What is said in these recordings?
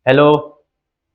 Hello.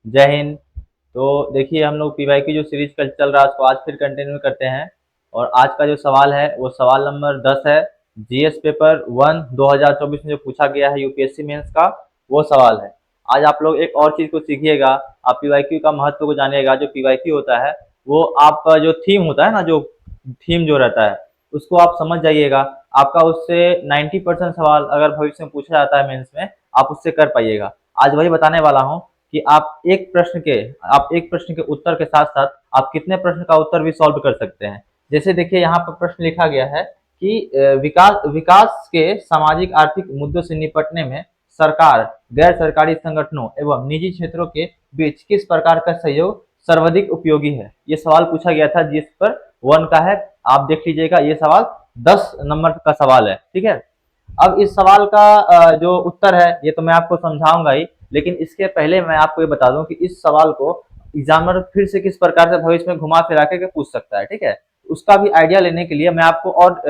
जय हिंद। तो देखिए हम लोग पीवाई की जो सीरीज कल चल रहा है उसको आज फिर कंटिन्यू करते हैं। और आज का जो सवाल है वो सवाल नंबर 10 है। जीएस पेपर 1 2024 में जो पूछा गया है यूपीएससी मेंस का वो सवाल है। आज आप लोग एक और चीज़ को सीखिएगा। आप पीवाईक्यू का महत्व को जानिएगा। जो पीवाईक्यू होता है वो आपका जो थीम होता है ना, जो थीम जो रहता है उसको आप समझ जाइएगा। आपका उससे 90% सवाल अगर भविष्य में पूछा जाता है मेंस में, आप उससे कर पाइएगा। आज वही बताने वाला हूँ कि आप एक प्रश्न के उत्तर के साथ साथ आप कितने प्रश्न का उत्तर भी सॉल्व कर सकते हैं। जैसे देखिए यहाँ पर प्रश्न लिखा गया है कि विकास विकास के सामाजिक आर्थिक मुद्दों से निपटने में सरकार, गैर सरकारी संगठनों एवं निजी क्षेत्रों के बीच किस प्रकार का सहयोग सर्वाधिक उपयोगी है। ये सवाल पूछा गया था जिस पर 1 का है। आप देख लीजिएगा, ये सवाल 10 नंबर का सवाल है। ठीक है। अब इस सवाल का जो उत्तर है ये तो मैं आपको समझाऊंगा ही, लेकिन इसके पहले मैं आपको ये बता दूं कि इस सवाल को एग्जामिनर फिर से किस प्रकार से भविष्य में घुमा फिरा के पूछ सकता है। ठीक है। उसका भी आइडिया लेने के लिए मैं आपको और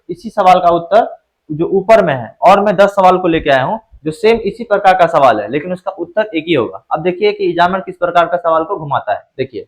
इसी सवाल का उत्तर जो ऊपर में है, और मैं 10 सवाल को लेके आया हूँ जो सेम इसी प्रकार का सवाल है, लेकिन उसका उत्तर एक ही होगा। अब देखिए कि एग्जामिनर किस प्रकार का सवाल को घुमाता है। देखिए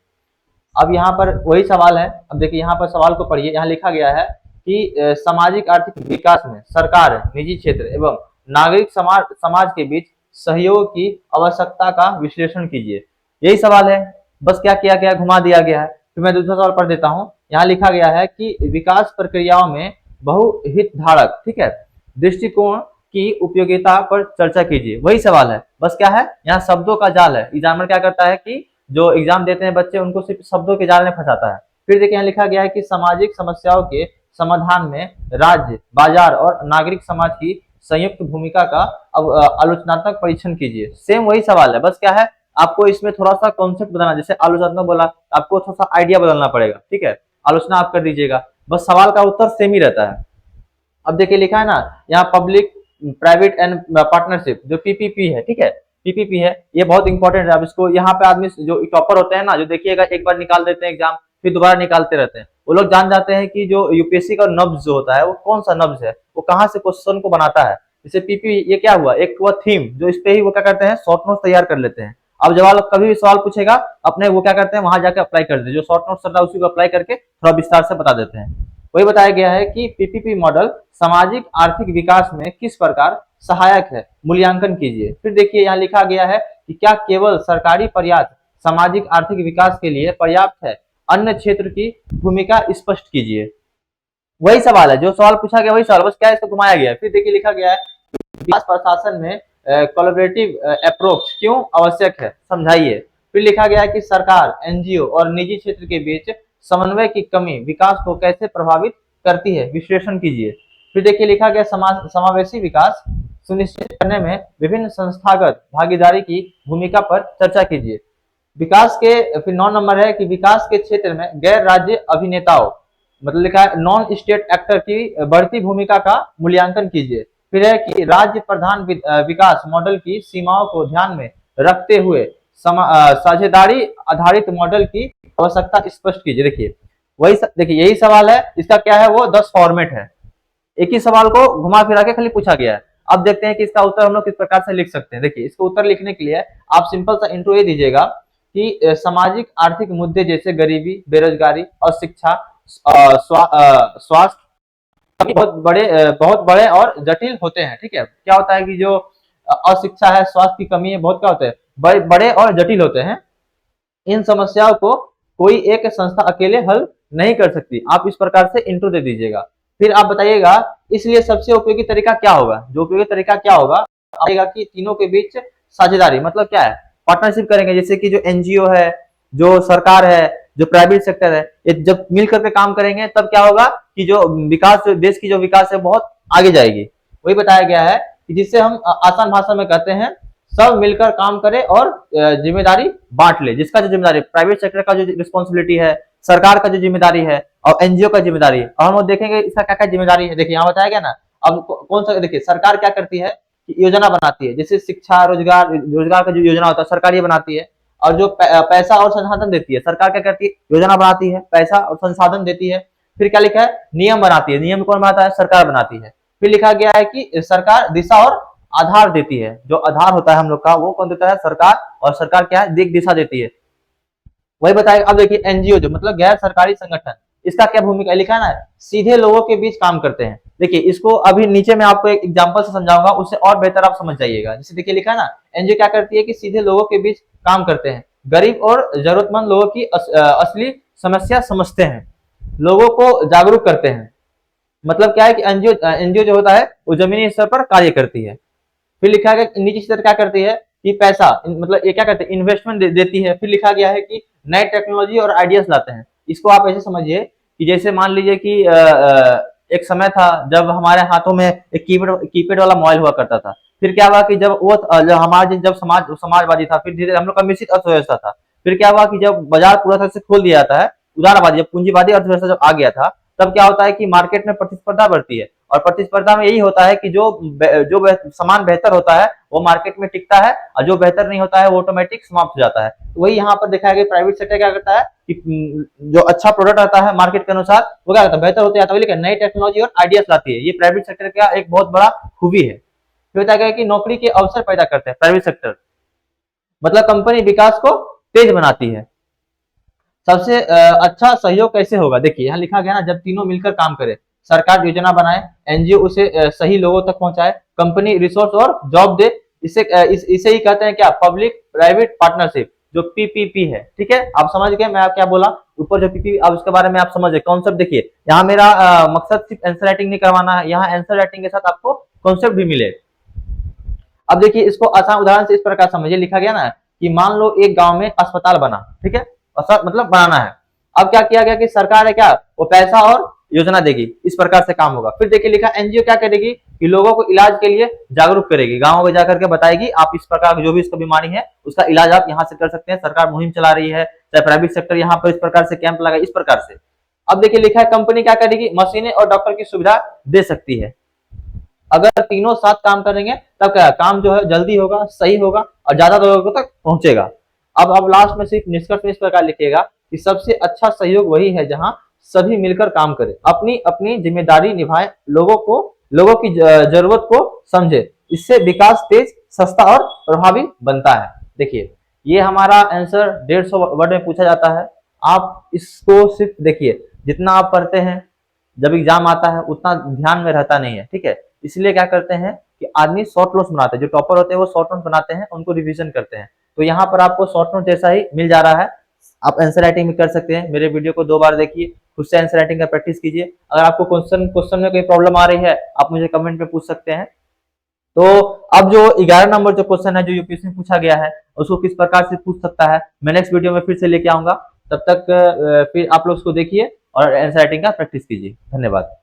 अब यहाँ पर वही सवाल है। अब देखिए यहाँ पर सवाल को पढ़िए। यहाँ लिखा गया है कि सामाजिक आर्थिक विकास में सरकार, निजी क्षेत्र एवं नागरिक समाज समाज के बीच सहयोग की आवश्यकता का विश्लेषण कीजिए। यही सवाल है। बस क्या किया गया, घुमा दिया गया है। फिर मैं दूसरा सवाल पढ़ देता हूँ। यहाँ लिखा गया है कि विकास प्रक्रियाओं में बहुहितधारक, ठीक है, दृष्टिकोण की उपयोगिता पर चर्चा कीजिए। वही सवाल है। बस क्या है, यहाँ शब्दों का जाल है। एग्जामिनर क्या करता है कि जो एग्जाम देते हैं बच्चे उनको सिर्फ शब्दों के जाल में फंसाता है। फिर देखिए यहाँ लिखा गया है कि सामाजिक समस्याओं के समाधान में राज्य, बाजार और नागरिक समाज की संयुक्त भूमिका का अब आलोचनात्मक परीक्षण कीजिए। सेम वही सवाल है। बस क्या है, आपको इसमें थोड़ा सा कॉन्सेप्ट बताना, जैसे आलोचनात्मक बोला, आपको थोड़ा सा आइडिया बदलना पड़ेगा। ठीक है। आलोचना आप कर दीजिएगा, बस सवाल का उत्तर सेम ही रहता है। अब देखिए लिखा है ना यहाँ पब्लिक प्राइवेट एंड पार्टनरशिप, जो पीपीपी है। ठीक है। पीपीपी है, ये बहुत इंपॉर्टेंट है। अब इसको यहाँ पे आदमी जो टॉपर होते हैं ना, जो देखिएगा एक बार निकाल देते हैं एग्जाम, फिर दोबारा निकालते रहते हैं, वो लोग जान जाते हैं कि जो यूपीएससी का नब्ज जो होता है वो कौन सा नब्ज है, वो कहाँ से क्वेश्चन को बनाता है। जैसे पीपी, ये क्या हुआ, एक हुआ थीम, जो इस पे ही वो क्या करते हैं, शॉर्ट नोट तैयार कर लेते हैं। अब जब कभी भी सवाल पूछेगा अपने, वो क्या करते हैं, वहां जाकर अप्लाई कर देते हैं, जो शॉर्ट नोट चल रहा है उसी को अप्लाई करके थोड़ा विस्तार से बता देते हैं। वही बताया गया है कि पीपीपी मॉडल सामाजिक आर्थिक विकास में किस प्रकार सहायक है, मूल्यांकन कीजिए। फिर देखिए यहाँ लिखा गया है कि क्या केवल सरकारी प्रयास सामाजिक आर्थिक विकास के लिए पर्याप्त है, अन्य क्षेत्र की भूमिका स्पष्ट कीजिए। वही सवाल है, जो सवाल पूछा गया वही सवाल, बस क्या इसको घुमाया गया है। फिर देखिए लिखा गया है विकास प्रशासन में कोलैबोरेटिव अप्रोच क्यों आवश्यक है, समझाइए। फिर लिखा गया है कि सरकार, एनजीओ और निजी क्षेत्र के बीच समन्वय की कमी विकास को कैसे प्रभावित करती है, विश्लेषण कीजिए। फिर देखिए लिखा गया समावेशी विकास सुनिश्चित करने में विभिन्न संस्थागत भागीदारी की भूमिका पर चर्चा कीजिए। विकास के फिर 9 नंबर है कि विकास के क्षेत्र में गैर राज्य अभिनेताओं, मतलब लिखा है नॉन स्टेट एक्टर की बढ़ती भूमिका का मूल्यांकन कीजिए। फिर है कि राज्य प्रधान विकास मॉडल की सीमाओं को ध्यान में रखते हुए साझेदारी आधारित मॉडल की आवश्यकता स्पष्ट कीजिए। देखिए वही देखिए यही सवाल है। इसका क्या है, वो 10 फॉर्मेट है। एक ही सवाल को घुमा फिरा के खाली पूछा गया है। अब देखते हैं कि इसका उत्तर हम लोग किस प्रकार से लिख सकते हैं। देखिए इसका उत्तर लिखने के लिए आप सिंपल सा इंट्रो ये दीजिएगा कि सामाजिक आर्थिक मुद्दे जैसे गरीबी, बेरोजगारी और शिक्षा, स्वास्थ्य बहुत बड़े और जटिल होते हैं। ठीक है। क्या होता है कि जो अशिक्षा है, स्वास्थ्य की कमी है, बहुत क्या होते हैं, बड़े बड़े और जटिल होते हैं। इन समस्याओं को कोई एक संस्था अकेले हल नहीं कर सकती। आप इस प्रकार से इंट्रो दे दीजिएगा। फिर आप बताइएगा इसलिए सबसे उपयोगी तरीका क्या होगा। जो उपयोगी तरीका क्या होगा, आएगा कि तीनों के बीच साझेदारी, मतलब क्या है, पार्टनरशिप करेंगे। जैसे कि जो एनजीओ है, जो सरकार है, जो प्राइवेट सेक्टर है, ये जब मिल करके काम करेंगे तब क्या होगा कि जो विकास, देश की जो विकास है बहुत आगे जाएगी। वही बताया गया है कि जिससे हम आसान भाषा में कहते हैं सब मिलकर काम करे और जिम्मेदारी बांट ले। जिसका जो जिम्मेदारी, प्राइवेट सेक्टर का जो रिस्पॉन्सिबिलिटी है, सरकार का जो जिम्मेदारी है और एनजीओ का जिम्मेदारी है, और हम देखेंगे इसका क्या क्या जिम्मेदारी है। देखिए यहाँ बताया गया ना। अब कौन सा, देखिए सरकार क्या करती है कि योजना बनाती है, जैसे शिक्षा, रोजगार का जो योजना होता है सरकार ये बनाती है। और जो पैसा और संसाधन देती है, सरकार क्या करती है, योजना बनाती है, पैसा और संसाधन देती है। फिर क्या लिखा है, नियम बनाती है। नियम कौन बनाता है, सरकार बनाती है। फिर लिखा गया है कि सरकार दिशा और आधार देती है। जो आधार होता है हम लोग का वो कौन देता है? सरकार। और सरकार क्या है? दिक दिशा देती है, वही बताएगा। अब देखिए एनजीओ जो मतलब गैर सरकारी संगठन, इसका क्या भूमिका लिखा है ना, सीधे लोगों के बीच काम करते हैं। देखिए इसको अभी नीचे मैं आपको एक एग्जांपल से समझाऊंगा, उससे और बेहतर आप समझ जाइएगा। जैसे देखिए लिखा है ना, एनजीओ क्या करती है कि सीधे लोगों के बीच काम करते हैं, गरीब और जरूरतमंद लोगों की असली समस्या समझते हैं, लोगों को जागरूक करते हैं। मतलब क्या है कि एनजीओ एनजीओ जो होता है वो जमीनी स्तर पर कार्य करती है। फिर लिखा गया निजी स्तर क्या करती है कि पैसा मतलब ये क्या करते हैं? इन्वेस्टमेंट देती है। फिर लिखा गया है कि नए टेक्नोलॉजी और आइडियाज लाते हैं। इसको आप ऐसे समझिए कि जैसे मान लीजिए कि एक समय था जब हमारे हाथों में एक कीपैड वाला मोबाइल हुआ करता था। फिर क्या हुआ कि जब वो हमारा जब समाजवादी था, फिर धीरे हम लोग का मिश्रित अर्थव्यवस्था था। फिर क्या हुआ कि जब बाजार पूरा तरह से खोल दिया जाता है, उदारवादी जब पूंजीवादी अर्थव्यवस्था जब आ गया था, तब क्या होता है कि मार्केट में प्रतिस्पर्धा बढ़ती है। और प्रतिस्पर्धा में यही होता है कि जो सामान बेहतर होता है वो मार्केट में टिकता है, और जो बेहतर नहीं होता है वो ऑटोमेटिक समाप्त हो जाता है। तो वही यहाँ पर देखा है कि प्राइवेट सेक्टर क्या करता है कि जो अच्छा प्रोडक्ट आता है मार्केट के अनुसार वो क्या करता है? बेहतर होते जाता है, लेकिन नई टेक्नोलॉजी और आइडियाज लाती है। ये प्राइवेट सेक्टर का एक बहुत बड़ा खूबी है। फिर होता है कि नौकरी के अवसर पैदा करते हैं प्राइवेट सेक्टर, मतलब कंपनी विकास को तेज बनाती है। सबसे अच्छा सहयोग कैसे होगा? देखिए यहाँ लिखा गया ना, जब तीनों मिलकर काम करें, सरकार योजना बनाए, एनजीओ उसे सही लोगों तक पहुंचाए, कंपनी रिसोर्स और जॉब दे। इसे ही कहते हैं क्या? पब्लिक प्राइवेट पार्टनरशिप, जो पीपीपी है। ठीक है, आप समझ गए मैं क्या बोला ऊपर जो पीपीपी, अब उसके बारे में आप समझ गए कॉन्सेप्ट। देखिए यहाँ मेरा मकसद सिर्फ आंसर राइटिंग नहीं करवाना है, यहाँ आंसर राइटिंग के साथ आपको कॉन्सेप्ट भी मिले। अब देखिए इसको आसान उदाहरण से इस प्रकार समझिए। लिखा गया ना कि मान लो एक गांव में अस्पताल बना, ठीक है, मतलब बनाना है। अब क्या किया गया कि सरकार है क्या, वो पैसा और योजना देगी, इस प्रकार से काम होगा। फिर देखिए लिखा एनजीओ क्या करेगी कि लोगों को इलाज के लिए जागरूक करेगी, गाँव में जाकर के बताएगी आप इस प्रकार की जो भी इसको बीमारी है उसका इलाज आप यहाँ से कर सकते हैं। सरकार मुहिम चला रही है, चाहे प्राइवेट सेक्टर यहाँ पर इस प्रकार से कैंप लगाए, इस प्रकार से। अब देखिए लिखा है कंपनी क्या करेगी? मशीनें और डॉक्टर की सुविधा दे सकती है। अगर तीनों साथ काम करेंगे तब क्या काम जो है जल्दी होगा, सही होगा और ज्यादा लोगों तक पहुंचेगा। अब लास्ट में सिर्फ निष्कर्ष में इस प्रकार लिखिएगा कि सबसे अच्छा सहयोग वही है जहां सभी मिलकर काम करें, अपनी अपनी जिम्मेदारी निभाएं, लोगों की जरूरत को समझे। इससे विकास तेज, सस्ता और प्रभावी बनता है। देखिए ये हमारा आंसर 150 वर्ड में पूछा जाता है। आप इसको सिर्फ देखिए, जितना आप पढ़ते हैं जब एग्जाम आता है उतना ध्यान में रहता नहीं है, ठीक है। इसलिए क्या करते हैं कि आदमी शॉर्ट नोट्स बनाते हैं, जो टॉपर होते हैं वो शॉर्ट नोट्स बनाते हैं, उनको रिवीजन करते हैं। तो यहाँ पर आपको शॉर्ट नोट जैसा ही मिल जा रहा है। आप आंसर राइटिंग भी कर सकते हैं। मेरे वीडियो को 2 बार देखिए, खुद से आंसर राइटिंग का प्रैक्टिस कीजिए। अगर आपको क्वेश्चन में कोई प्रॉब्लम आ रही है आप मुझे कमेंट में पूछ सकते हैं। तो अब जो 11 नंबर जो क्वेश्चन है जो यूपीएससी में पूछा गया है उसको किस प्रकार से पूछ सकता है, मैं नेक्स्ट वीडियो में फिर से लेके आऊंगा। तब तक फिर आप लोग उसको देखिए और आंसर राइटिंग का प्रैक्टिस कीजिए। धन्यवाद।